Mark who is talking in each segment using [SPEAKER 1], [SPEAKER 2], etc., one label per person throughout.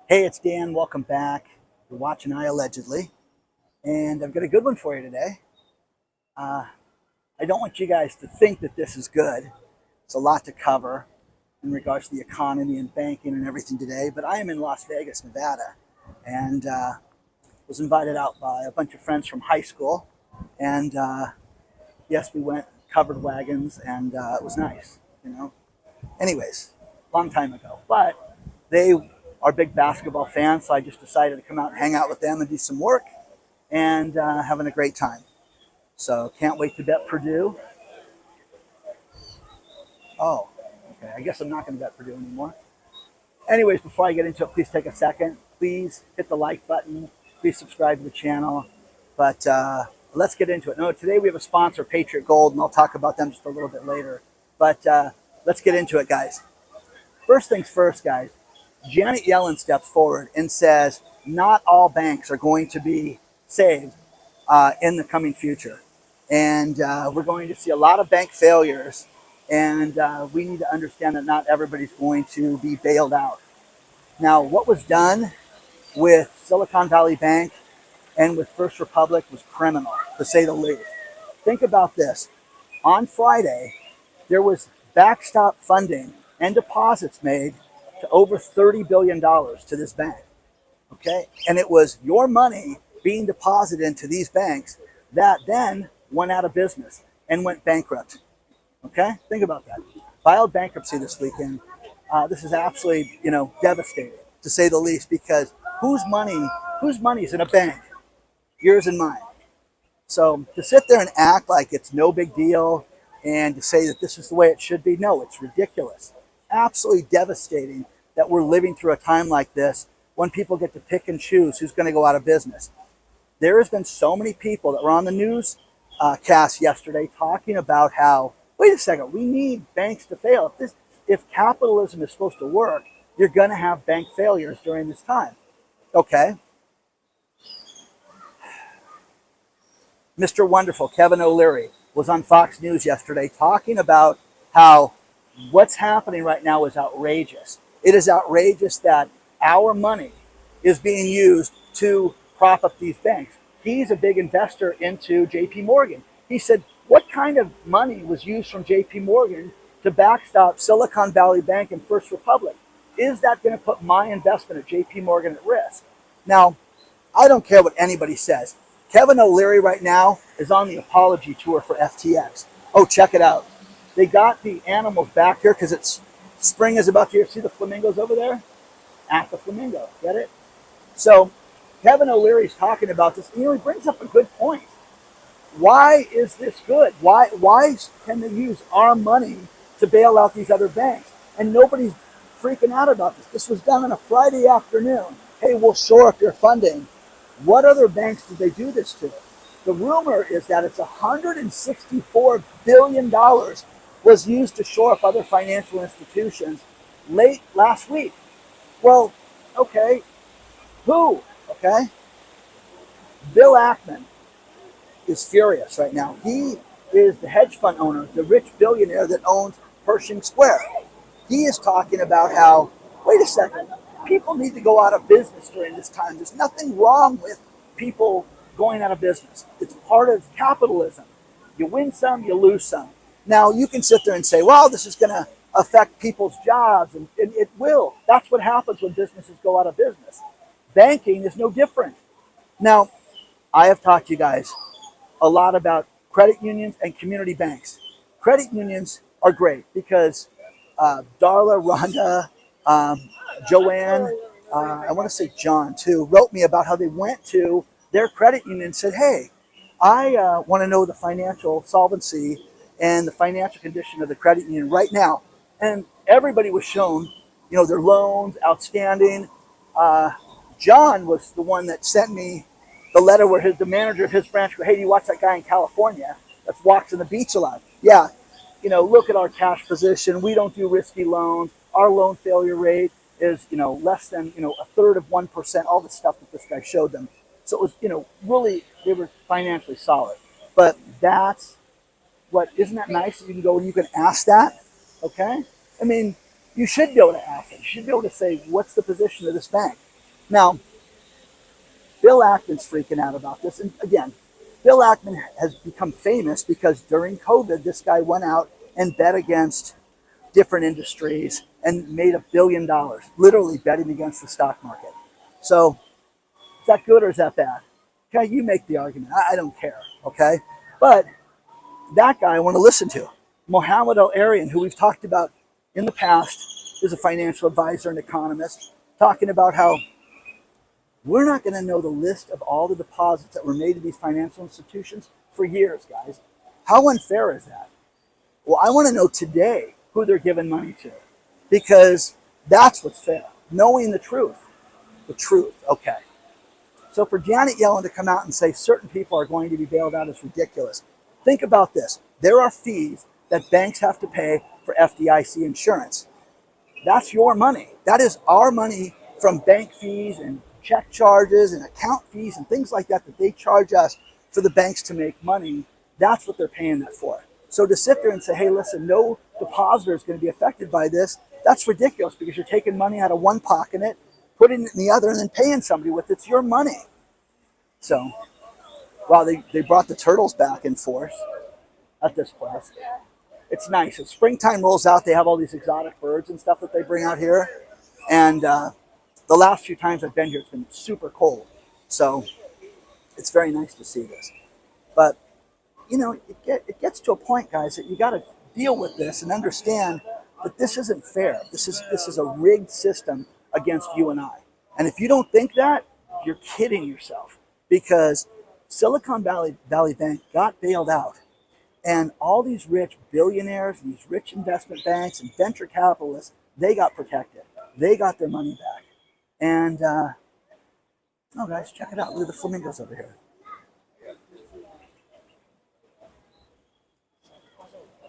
[SPEAKER 1] Hey, it's Dan. Welcome back. You're watching iAllegedly, and I've got a good one for you today. Uh, I don't want you guys to think that this is good. It's a lot to cover in regards to the economy and banking and everything today, but I am in Las Vegas, Nevada, and was invited out by a bunch of friends from high school. And yes, we went, covered wagons, and it was nice. Anyways, long time ago. But they are big basketball fans, so I just decided to come out and hang out with them and do some work and having a great time. So can't wait to bet Purdue. Oh, okay. I guess I'm not going to bet Purdue anymore. Anyways, before I get into it, please take a second. Please hit the like button. Please subscribe to the channel. But let's get into it. No, today we have a sponsor, Patriot Gold, and I'll talk about them just a little bit later. But let's get into it, guys. First things first, guys. Janet Yellen steps forward and says not all banks are going to be saved in the coming future. And we're going to see a lot of bank failures. And we need to understand that not everybody's going to be bailed out. Now, what was done with Silicon Valley Bank and with First Republic was criminal, to say the least. Think about this. On Friday, there was backstop funding and deposits made to over $30 billion to this bank, okay? And it was your money being deposited into these banks that then went out of business and went bankrupt, okay? Think about that. Filed bankruptcy this weekend. This is absolutely, devastating, to say the least, because whose money is in a bank? Yours and mine. So to sit there and act like it's no big deal and to say that this is the way it should be, no, it's ridiculous. Absolutely devastating that we're living through a time like this when people get to pick and choose who's going to go out of business. There has been so many people that were on the news cast yesterday talking about how, wait a second, we need banks to fail. If capitalism is supposed to work, you're going to have bank failures during this time. Okay. Mr. Wonderful, Kevin OLeary, was on Fox News yesterday talking about how what's happening right now is outrageous. It is outrageous that our money is being used to prop up these banks. He's a big investor into JP Morgan. He said, what kind of money was used from JP Morgan to backstop Silicon Valley Bank and First Republic? Is that going to put my investment at JP Morgan at risk? Now, I don't care what anybody says. Kevin OLeary right now is on the apology tour for FTX. Oh, check it out. They got the animals back here because it's spring is about to here. See the flamingos over there? At the flamingo. Get it? So Kevin OLeary is talking about this. He brings up a good point. Why is this good? Why can they use our money to bail out these other banks? And nobody's freaking out about this. This was done on a Friday afternoon. Hey, we'll shore up your funding. What other banks did they do this to? The rumor is that it's $164 billion was used to shore up other financial institutions late last week. Well, okay, who? Okay? Bill Ackman is furious right now. He is the hedge fund owner, the rich billionaire that owns Pershing Square. He is talking about how, wait a second, people need to go out of business during this time. There's nothing wrong with people going out of business. It's part of capitalism. You win some, you lose some. Now, you can sit there and say, well, this is going to affect people's jobs, and it will. That's what happens when businesses go out of business. Banking is no different. Now, I have talked to you guys a lot about credit unions and community banks. Credit unions are great because Darla, Rhonda, Joanne, I want to say John too, wrote me about how they went to their credit union and said, hey, I want to know the financial solvency and the financial condition of the credit union right now. And everybody was shown, their loans, outstanding. John was the one that sent me the letter where the manager of his branch goes, hey, do you watch that guy in California that walks on the beach a lot? Yeah, look at our cash position. We don't do risky loans. Our loan failure rate is, less than, a third of 1%, all the stuff that this guy showed them. So it was, really, they were financially solid. But that's isn't that nice that you can go and you can ask that, okay? I mean, you should be able to ask it. You should be able to say, what's the position of this bank? Now, Bill Ackman's freaking out about this. And again, Bill Ackman has become famous because during COVID, this guy went out and bet against different industries and made $1 billion, literally betting against the stock market. So is that good or is that bad? Okay, you make the argument. I don't care, okay? But that guy I want to listen to. Mohammed OLeary, who we've talked about in the past, is a financial advisor and economist, talking about how we're not going to know the list of all the deposits that were made to these financial institutions for years, guys. How unfair is that? Well, I want to know today who they're giving money to, because that's what's fair. Knowing the truth. The truth, okay. So for Janet Yellen to come out and say certain people are going to be bailed out is ridiculous. Think about this. There are fees that banks have to pay for FDIC insurance. That's your money. That is our money from bank fees and check charges and account fees and things like that they charge us for the banks to make money. That's what they're paying that for. So to sit there and say, hey, listen, no depositor is going to be affected by this, that's ridiculous, because you're taking money out of one pocket, putting it in the other, and then paying somebody with it. It's your money. So, wow, they brought the turtles back in force at this place. It's nice. As springtime rolls out, they have all these exotic birds and stuff that they bring out here. And the last few times I've been here, it's been super cold. So it's very nice to see this. But, you know, it gets to a point, guys, that you got to deal with this and understand that this isn't fair. This is a rigged system against you and I. And if you don't think that, you're kidding yourself, because Silicon Valley Bank got bailed out. And all these rich billionaires, these rich investment banks and venture capitalists, they got protected. They got their money back. And, oh guys, check it out. Look at the flamingos over here.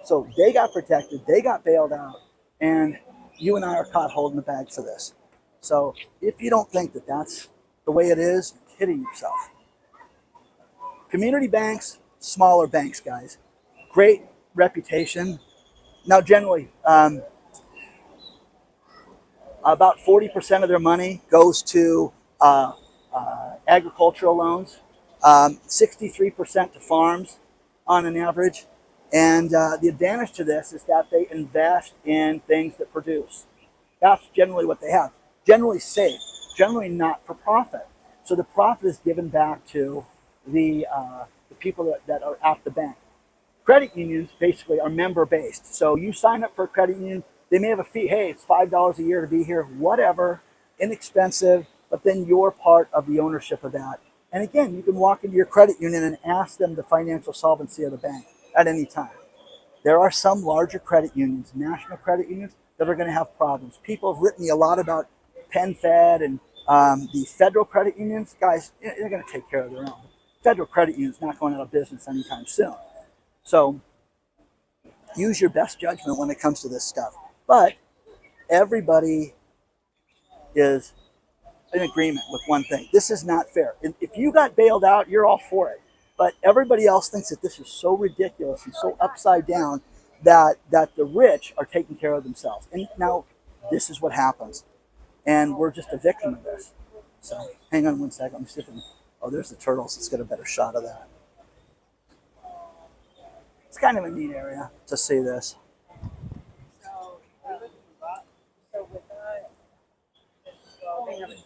[SPEAKER 1] So they got protected, they got bailed out, and you and I are caught holding the bag for this. So if you don't think that that's the way it is, you're kidding yourself. Community banks, smaller banks, guys. Great reputation. Now, generally, about 40% of their money goes to agricultural loans, 63% to farms on an average. And the advantage to this is that they invest in things that produce. That's generally what they have. Generally safe, generally not for profit. So the profit is given back to the people that are at the bank. Credit unions basically are member-based. So you sign up for a credit union, they may have a fee. Hey, it's $5 a year to be here, whatever, inexpensive, but then you're part of the ownership of that. And again, you can walk into your credit union and ask them the financial solvency of the bank at any time. There are some larger credit unions, national credit unions, that are going to have problems. People have written me a lot about PenFed and the federal credit unions. Guys, they're going to take care of their own. Federal credit unions not going out of business anytime soon. So use your best judgment when it comes to this stuff. But everybody is in agreement with one thing. This is not fair. If you got bailed out, you're all for it. But everybody else thinks that this is so ridiculous and so upside down that the rich are taking care of themselves. And now this is what happens. And we're just a victim of this. So hang on one second. Let me see if oh, there's the turtles. Let's get a better shot of that. It's kind of a neat area to see this.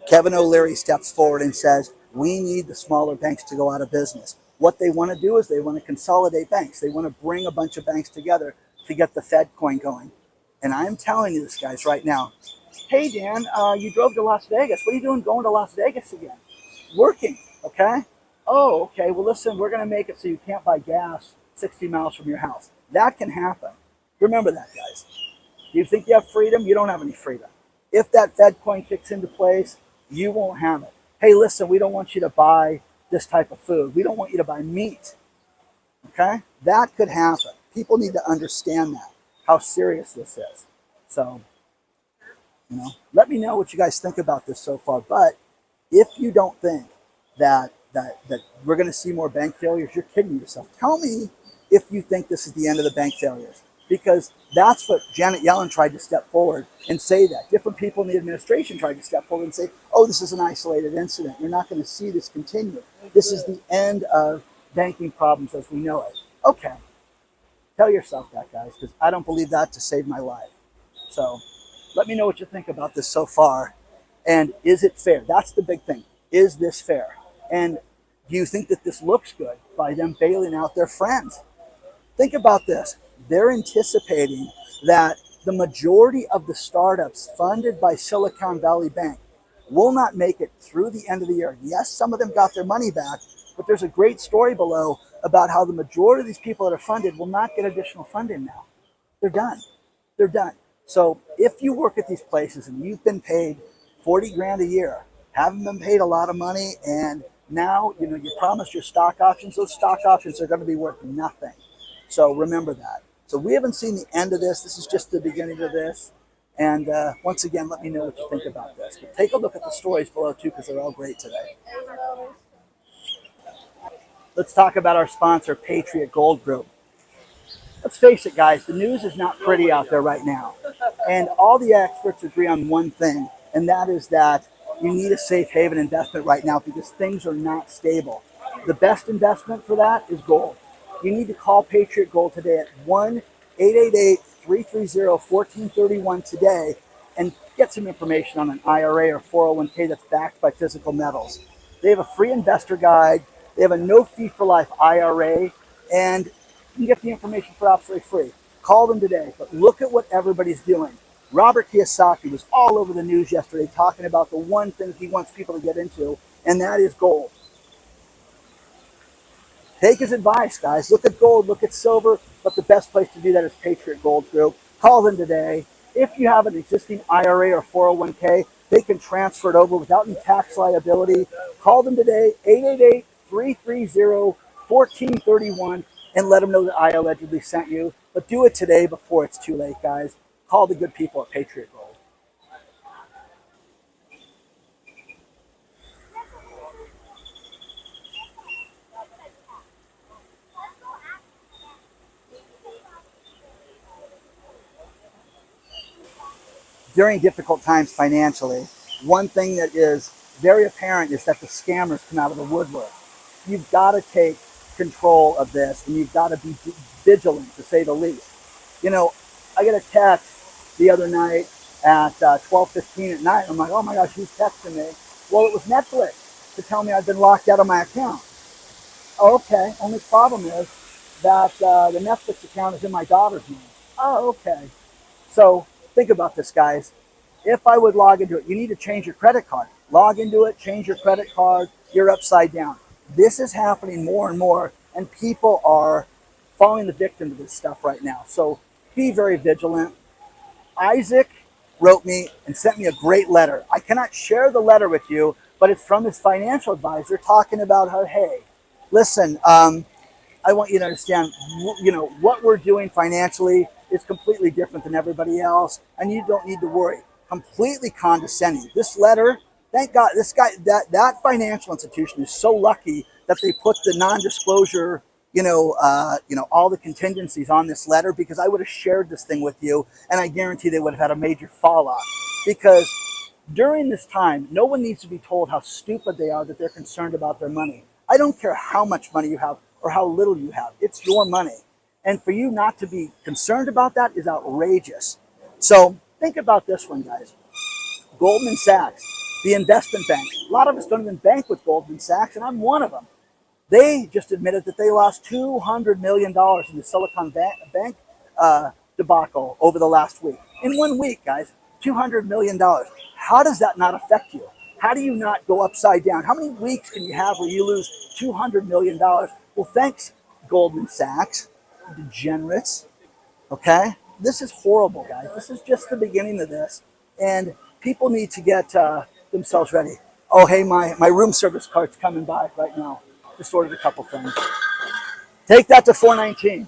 [SPEAKER 1] Kevin OLeary steps forward and says, we need the smaller banks to go out of business. What they want to do is they want to consolidate banks. They want to bring a bunch of banks together to get the Fed coin going. And I'm telling you this, guys, right now. Hey, Dan, you drove to Las Vegas. What are you doing going to Las Vegas again? Working, okay? Oh, okay. Well, listen, we're going to make it so you can't buy gas 60 miles from your house. That can happen. Remember that, guys. You think you have freedom? You don't have any freedom. If that Fed coin kicks into place, you won't have it. Hey, listen, we don't want you to buy this type of food. We don't want you to buy meat. Okay? That could happen. People need to understand that, how serious this is. So, you know, let me know what you guys think about this so far. But if you don't think that we're going to see more bank failures, you're kidding yourself. Tell me if you think this is the end of the bank failures. because that's what Janet Yellen tried to step forward and say that. Different people in the administration tried to step forward and say, oh, this is an isolated incident. You're not going to see this continue. This is the end of banking problems as we know it. Okay, tell yourself that, guys, because I don't believe that to save my life. So let me know what you think about this so far. And is it fair? That's the big thing. Is this fair? And do you think that this looks good by them bailing out their friends? Think about this. They're anticipating that the majority of the startups funded by Silicon Valley Bank will not make it through the end of the year. Yes, some of them got their money back, but there's a great story below about how the majority of these people that are funded will not get additional funding now. They're done. They're done. So if you work at these places and you've been paid 40 grand a year, haven't been paid a lot of money, and now you promised your stock options, those stock options are going to be worth nothing. So remember that. So we haven't seen the end of this. This is just the beginning of this. And once again, let me know what you think about this. But take a look at the stories below too, because they're all great today. Let's talk about our sponsor, Patriot Gold Group. Let's face it, guys, the news is not pretty out there right now. And all the experts agree on one thing, and that is that you need a safe haven investment right now because things are not stable. The best investment for that is gold. You need to call Patriot Gold today at 1-888-330-1431 today and get some information on an IRA or 401k that's backed by physical metals. They have a free investor guide. They have a no-fee for life IRA, and you can get the information for absolutely free. Call them today, but look at what everybody's doing. Robert Kiyosaki was all over the news yesterday talking about the one thing he wants people to get into, and that is gold. Take his advice, guys. Look at gold, look at silver, but the best place to do that is Patriot Gold Group. Call them today. If you have an existing IRA or 401k, they can transfer it over without any tax liability. Call them today, 888-330-1431, and let them know that iAllegedly sent you. But do it today before it's too late, guys. Call the good people at Patriot Gold. During difficult times financially, one thing that is very apparent is that the scammers come out of the woodwork. You've got to take control of this, and you've got to be vigilant, to say the least. I get a text the other night at 12:15 at night. I'm like, oh my gosh, who's texting me? Well, it was Netflix to tell me I've been locked out of my account. Oh, okay. Only problem is that the Netflix account is in my daughter's name. Oh, okay. So think about this, guys. If I would log into it, you need to change your credit card. Log into it, change your credit card, you're upside down. This is happening more and more, and people are falling the victim to this stuff right now. So be very vigilant. Isaac wrote me and sent me a great letter. I cannot share the letter with you, but it's from his financial advisor talking about how, hey, listen, I want you to understand, what we're doing financially is completely different than everybody else, and you don't need to worry. Completely condescending. This letter, thank God, this guy, that financial institution is so lucky that they put the non-disclosure, all the contingencies on this letter, because I would have shared this thing with you, and I guarantee they would have had a major fall off. Because during this time, no one needs to be told how stupid they are that they're concerned about their money. I don't care how much money you have or how little you have. It's your money. And for you not to be concerned about that is outrageous. So think about this one, guys. Goldman Sachs, the investment bank. A lot of us don't even bank with Goldman Sachs, and I'm one of them. They just admitted that they lost $200 million in the Silicon Bank debacle over the last week. In 1 week, guys, $200 million. How does that not affect you? How do you not go upside down? How many weeks can you have where you lose $200 million? Well, thanks, Goldman Sachs. Degenerates. Okay? This is horrible, guys. This is just the beginning of this. And people need to get themselves ready. Oh, hey, my room service card's coming by right now. Just ordered a couple things. Take that to 419.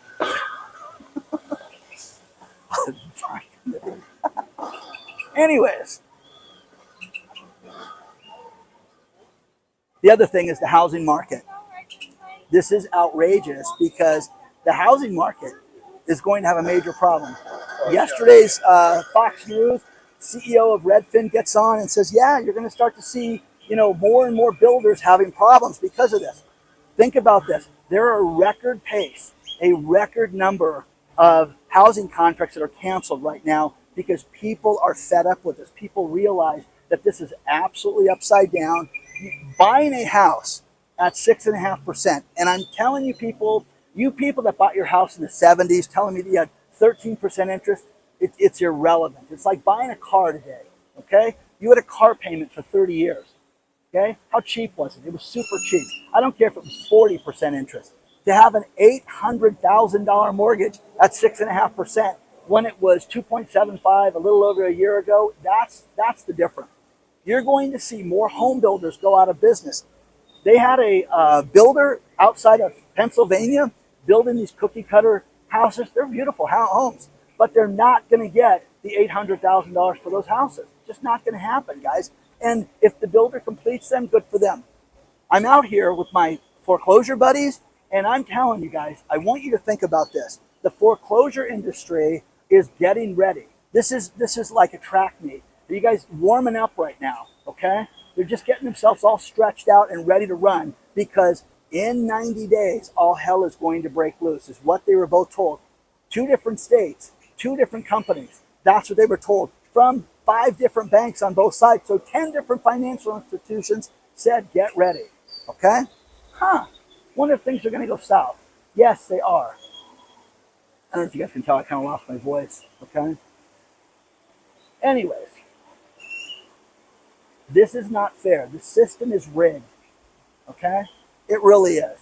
[SPEAKER 1] Anyways. The other thing is the housing market. This is outrageous because the housing market is going to have a major problem. Yesterday's Fox News CEO of Redfin gets on and says, yeah, you're going to start to see, more and more builders having problems because of this. Think about this. There are a record pace, a record number of housing contracts that are canceled right now because people are fed up with this. People realize that this is absolutely upside down. Buying a house at 6.5%, and I'm telling you people that bought your house in the 70s, telling me that you had 13% interest, it's irrelevant. It's like buying a car today, okay? You had a car payment for 30 years, okay? How cheap was it? It was super cheap. I don't care if it was 40% interest. To have an $800,000 mortgage at 6.5% when it was 2.75 a little over a year ago, that's the difference. You're going to see more home builders go out of business. They had a builder outside of Pennsylvania building these cookie cutter houses. They're beautiful homes, but they're not going to get the $800,000 for those houses. Just not going to happen, guys. And if the builder completes them, good for them. I'm out here with my foreclosure buddies, and I'm telling you guys, I want you to think about this. The foreclosure industry is getting ready. This is like a track meet. Are you guys warming up right now, okay? They're just getting themselves all stretched out and ready to run because in 90 days, all hell is going to break loose, is what they were both told. 2 different states, 2 different companies. That's what they were told from 5 different banks on both sides. So 10 different financial institutions said, get ready, okay? Wonder if things are going to go south. Yes, they are. I don't know if you guys can tell, I kind of lost my voice, okay? Anyways, this is not fair. The system is rigged, okay? It really is.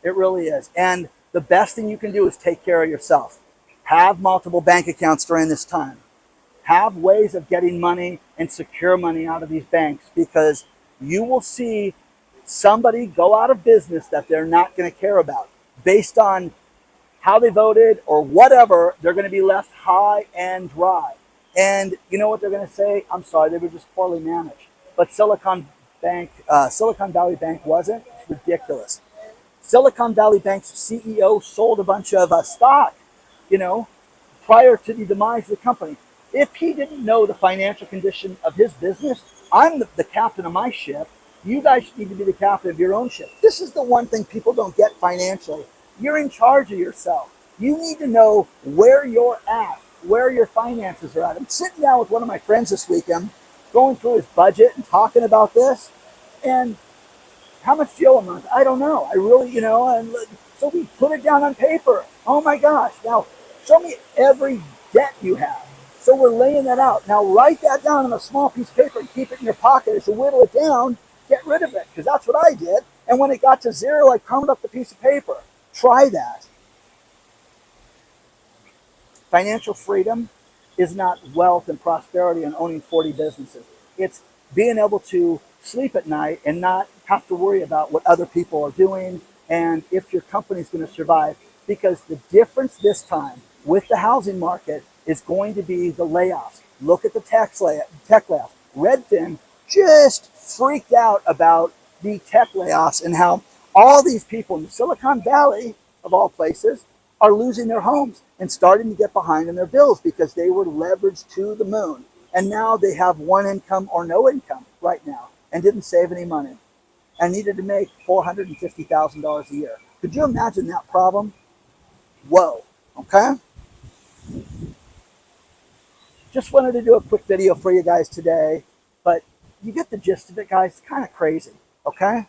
[SPEAKER 1] It really is. And the best thing you can do is take care of yourself. Have multiple bank accounts during this time. Have ways of getting money and secure money out of these banks because you will see somebody go out of business that they're not going to care about based on how they voted or whatever. They're going to be left high and dry. And you know what they're going to say? I'm sorry, they were just poorly managed. But Silicon Valley Bank wasn't. It's ridiculous. Silicon Valley Bank's CEO sold a bunch of stock, prior to the demise of the company. If he didn't know the financial condition of his business, I'm the captain of my ship. You guys need to be the captain of your own ship. This is the one thing people don't get financially. You're in charge of yourself. You need to know where you're at, where your finances are at. I'm sitting down with one of my friends this weekend, going through his budget and talking about this. And how much do you owe a month? I don't know. I really, and so we put it down on paper. Oh my gosh. Now, show me every debt you have. So we're laying that out. Now write that down on a small piece of paper and keep it in your pocket. As you whittle it down, get rid of it. Because that's what I did. And when it got to 0, I crumbled up the piece of paper. Try that. Financial freedom is not wealth and prosperity and owning 40 businesses. It's being able to sleep at night and not have to worry about what other people are doing and if your company's going to survive. Because the difference this time with the housing market is going to be the layoffs. Look at the tech layoffs. Redfin just freaked out about the tech layoffs and how all these people in the Silicon Valley, of all places, are losing their homes and starting to get behind in their bills because they were leveraged to the moon. And now they have one income or no income right now and didn't save any money and needed to make $450,000 a year. Could you imagine that problem? Whoa, okay? Just wanted to do a quick video for you guys today, but you get the gist of it, guys. It's kind of crazy, okay?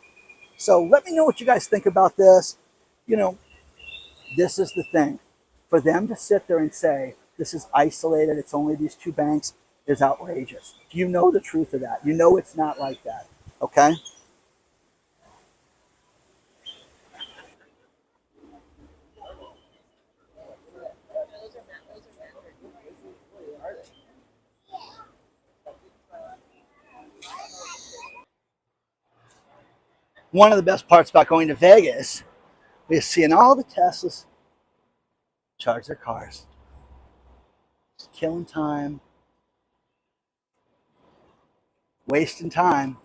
[SPEAKER 1] So let me know what you guys think about this. This is the thing. For them to sit there and say, this is isolated, it's only these 2 banks, is outrageous. You know the truth of that. You know it's not like that, okay? One of the best parts about going to Vegas is seeing all the Teslas charge their cars. Just killing time, wasting time.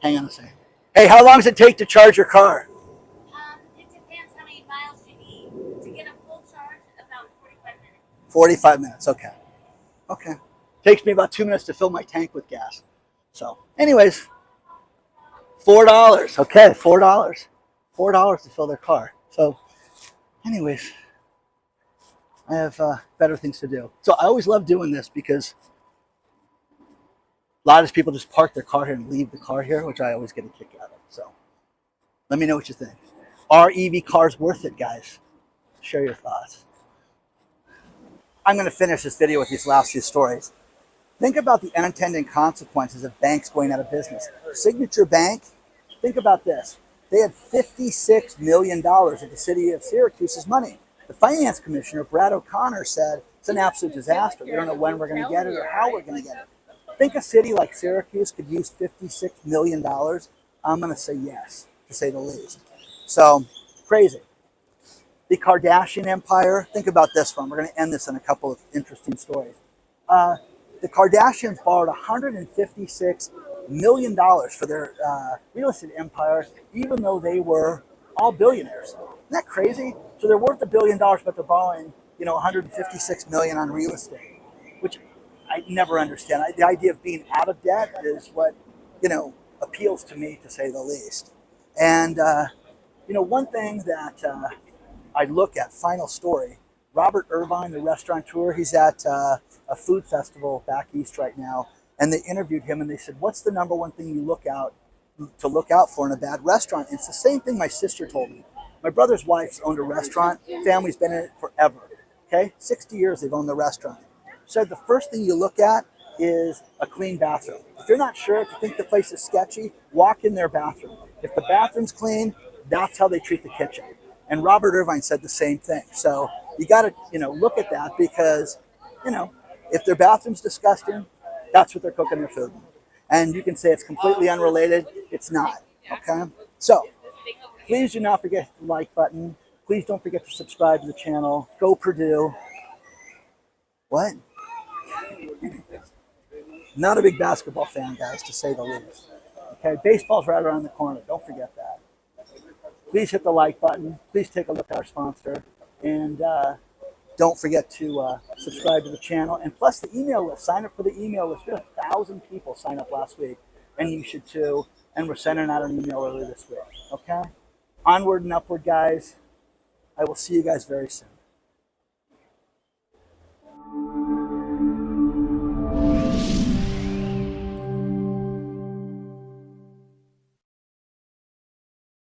[SPEAKER 1] Hang on a second. Hey, how long does it take to charge your car?
[SPEAKER 2] It depends how many miles
[SPEAKER 1] 45 minutes. Okay. Okay. Takes me about 2 minutes to fill my tank with gas. So, anyways, $4. Okay, $4. $4 to fill their car. So, anyways, I have better things to do. So I always love doing this because a lot of people just park their car here and leave the car here, which I always get a kick out of. So let me know what you think. Are EV cars worth it, guys? Share your thoughts. I'm going to finish this video with these last few stories. Think about the unintended consequences of banks going out of business. Signature Bank, think about this. They had $56 million of the city of Syracuse's money. The finance commissioner, Brad O'Connor, said it's an absolute disaster. We don't know when we're going to get it or how we're going to get it. Think a city like Syracuse could use $56 million? I'm going to say yes, to say the least. So, crazy. The Kardashian empire, think about this one. We're going to end this on a couple of interesting stories. The Kardashians borrowed $156 million for their real estate empire, even though they were all billionaires. Isn't that crazy? So they're worth $1 billion, but they're borrowing, $156 million on real estate, which I never understand. The idea of being out of debt is what, appeals to me, to say the least. And, one thing that I look at, final story, Robert Irvine, the restaurateur, he's at a food festival back east right now, and they interviewed him and they said, what's the number one thing you look out for in a bad restaurant? And it's the same thing my sister told me. My brother's wife's owned a restaurant. Family's been in it forever. Okay? 60 years they've owned the restaurant. Said the first thing you look at is a clean bathroom. If you're not sure, if you think the place is sketchy, walk in their bathroom. If the bathroom's clean, that's how they treat the kitchen. And Robert Irvine said the same thing. So you got to, look at that because, if their bathroom's disgusting, that's what they're cooking their food in. And you can say it's completely unrelated. It's not. Okay? So please do not forget the like button. Please don't forget to subscribe to the channel. Go Purdue. What? Not a big basketball fan, guys, to say the least. Okay? Baseball's right around the corner. Don't forget that. Please hit the like button. Please take a look at our sponsor. And don't forget to subscribe to the channel. And plus the email list. Sign up for the email list. We had 1,000 people sign up last week. And you should too. And we're sending out an email early this week. Okay? Onward and upward, guys. I will see you guys very soon.